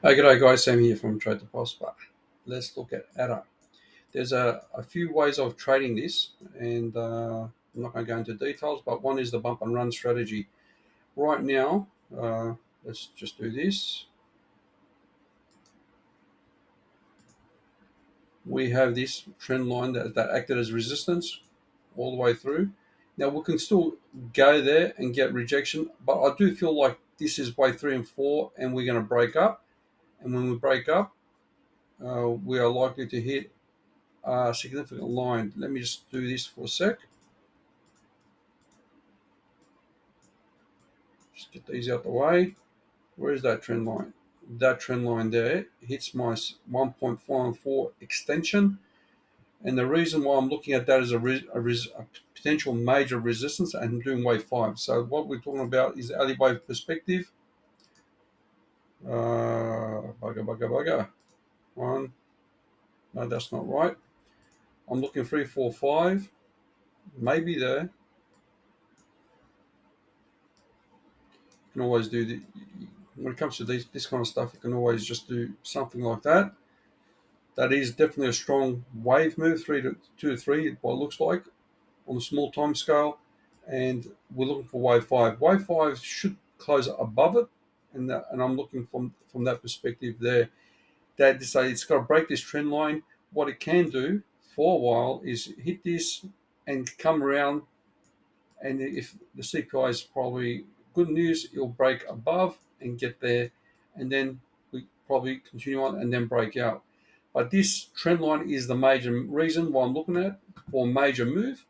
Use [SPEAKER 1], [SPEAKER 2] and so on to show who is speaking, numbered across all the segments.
[SPEAKER 1] Hey, g'day guys, Sam here from TradetoProspa. Let's look at ADA. There's a few ways of trading this, and I'm not going to go into details, but one is the bump and run strategy. Right now, let's just do this. We have this trend line that acted as resistance all the way through. Now we can still go there and get rejection, but I do feel like this is wave 3 and 4, and we're going to break up. And when we break up, we are likely to hit significant line. Let me just do this for a sec. Just get these out the way. Where is that trend line? That trend line there hits my 1.4 extension. And the reason why I'm looking at that as a potential major resistance, and I'm doing wave 5. So what we're talking about is the alley wave perspective. Bugger. One. No, that's not right. I'm looking 3, 4, 5. Maybe there. You can always do the, when it comes to this kind of stuff, you can always just do something like that. That is definitely a strong wave move, 2 to 3, what it looks like on a small time scale. And we're looking for wave 5. Wave 5 should close above it, and I'm looking from that perspective there. That to say it's got to break this trend line. What it can do for a while is hit this and come around, and if the CPI is probably good news, it'll break above and get there, and then we probably continue on and then break out. But this trend line is the major reason why I'm looking at for a major move,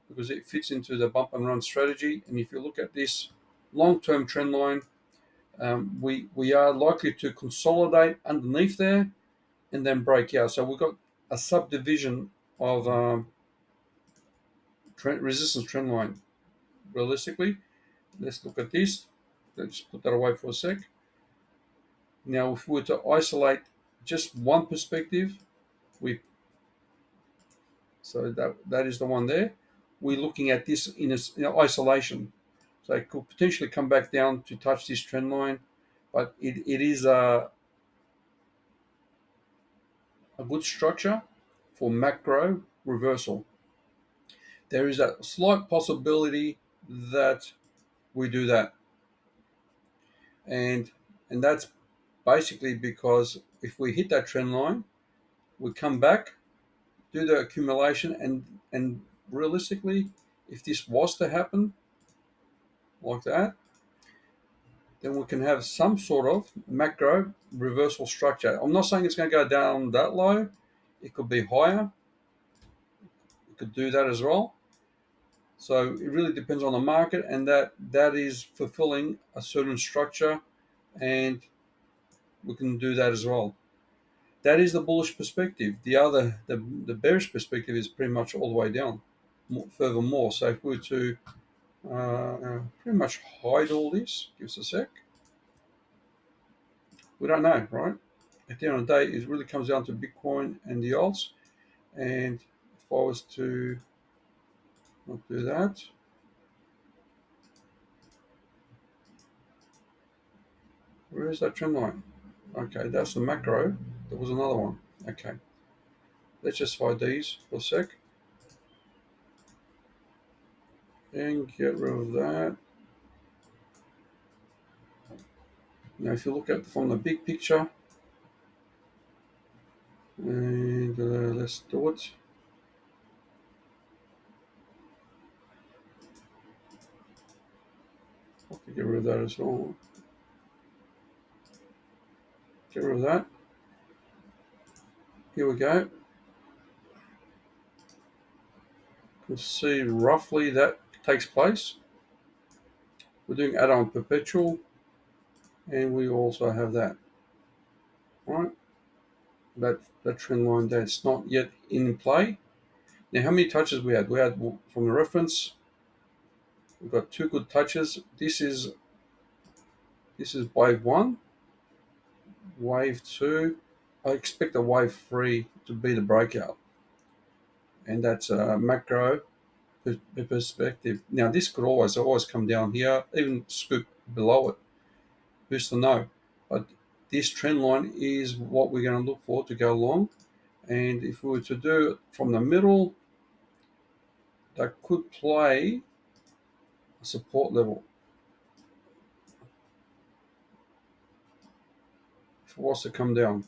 [SPEAKER 1] because it fits into the bump and run strategy. And if you look at this long-term trend line, we are likely to consolidate underneath there and then break out. So we've got a subdivision of resistance trend line. Realistically, let's look at this. Let's put that away for a sec. Now, if we were to isolate just one perspective, we so that is the one there. We're looking at this in isolation. So it could potentially come back down to touch this trend line, but it is a good structure for macro reversal. There is a slight possibility that we do that, and that's basically because if we hit that trend line, we come back, do the accumulation, and realistically, if this was to happen like that, then we can have some sort of macro reversal structure. I'm not saying it's going to go down that low. It could be higher. It could do that as well. So it really depends on the market, and that is fulfilling a certain structure, and we can do that as well. That is the bullish perspective. The bearish perspective is pretty much all the way down, furthermore. So if we were to pretty much hide all this, give us a sec. We don't know, right? At the end of the day, it really comes down to Bitcoin and the alts. And if I was to not do that, where is that trend line? Okay, that's the macro. There was another one. Okay, let's just hide these for a sec and get rid of that. Now, if you look at from the big picture, and let's do it. I'll have to get rid of that as well. Get rid of that. Here we go. You can see roughly that takes place. We're doing add-on perpetual, and we also have that. Right? That trend line that's not yet in play. Now, how many touches we had? We had from the reference. We've got 2 good touches. This is wave 1, wave 2. I expect a wave 3 to be the breakout, and that's a macro perspective. Now, this could always come down here, even scoop below it. Who's to know? But this trend line is what we're going to look for to go long. And if we were to do it from the middle, that could play a support level. If it was to come down.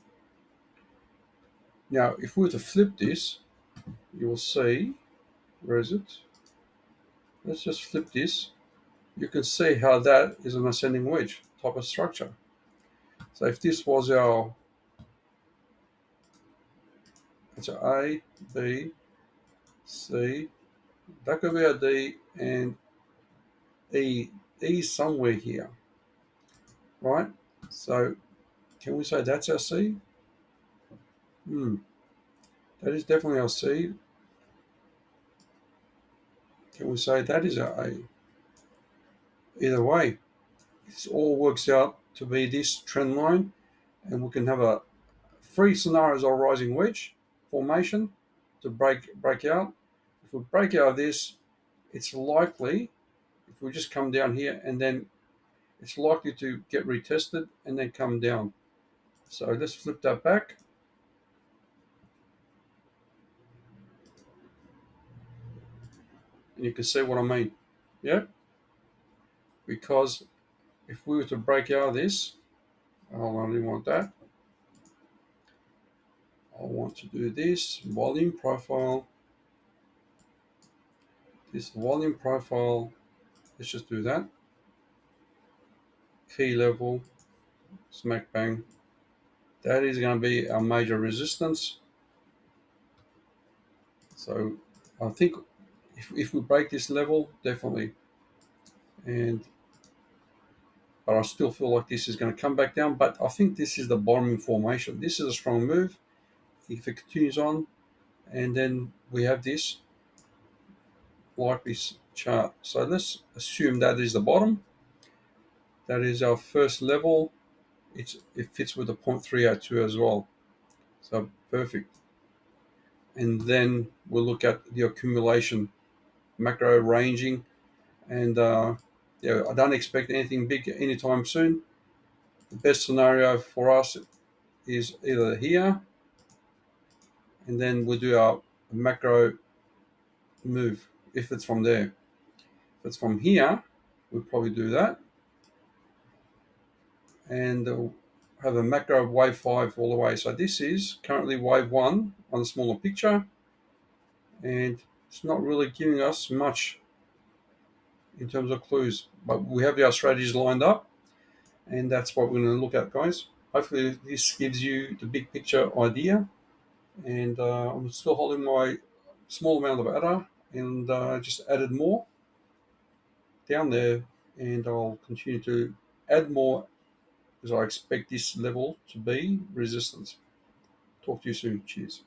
[SPEAKER 1] Now, if we were to flip this, you will see, where is it? Let's just flip this. You can see how that is an ascending wedge type of structure. So if this was our, it's a A, B, C, that could be a D, and E. E somewhere here, right? So can we say that's our C? That is definitely our C. Can we say that is our A? Either way, it all works out to be this trend line, and we can have a three scenarios of rising wedge formation to break out. If we break out of this, it's likely, if we just come down here, and then it's likely to get retested and then come down. So let's flip that back. And you can see what I mean. Yeah? Because if we were to break out of this, I only want that. I want to do this volume profile. This volume profile. Let's just do that. Key level. Smack bang. That is going to be our major resistance. So I think if we break this level, definitely. But I still feel like this is going to come back down. But I think this is the bottoming formation. This is a strong move. If it continues on, and then we have this like this chart. So let's assume that is the bottom. That is our first level. It fits with the 0.302 as well. So perfect. And then we'll look at the accumulation, macro ranging, and yeah, I don't expect anything big anytime soon. The best scenario for us is either here, and then we'll do our macro move if it's from there. If it's from here, we'll probably do that, and have a macro of wave 5 all the way. So this is currently wave 1 on the smaller picture, and it's not really giving us much in terms of clues, but we have our strategies lined up, and that's what we're going to look at, guys. Hopefully this gives you the big picture idea, and I'm still holding my small amount of ADA, and just added more down there, and I'll continue to add more because I expect this level to be resistance. Talk to you soon. Cheers.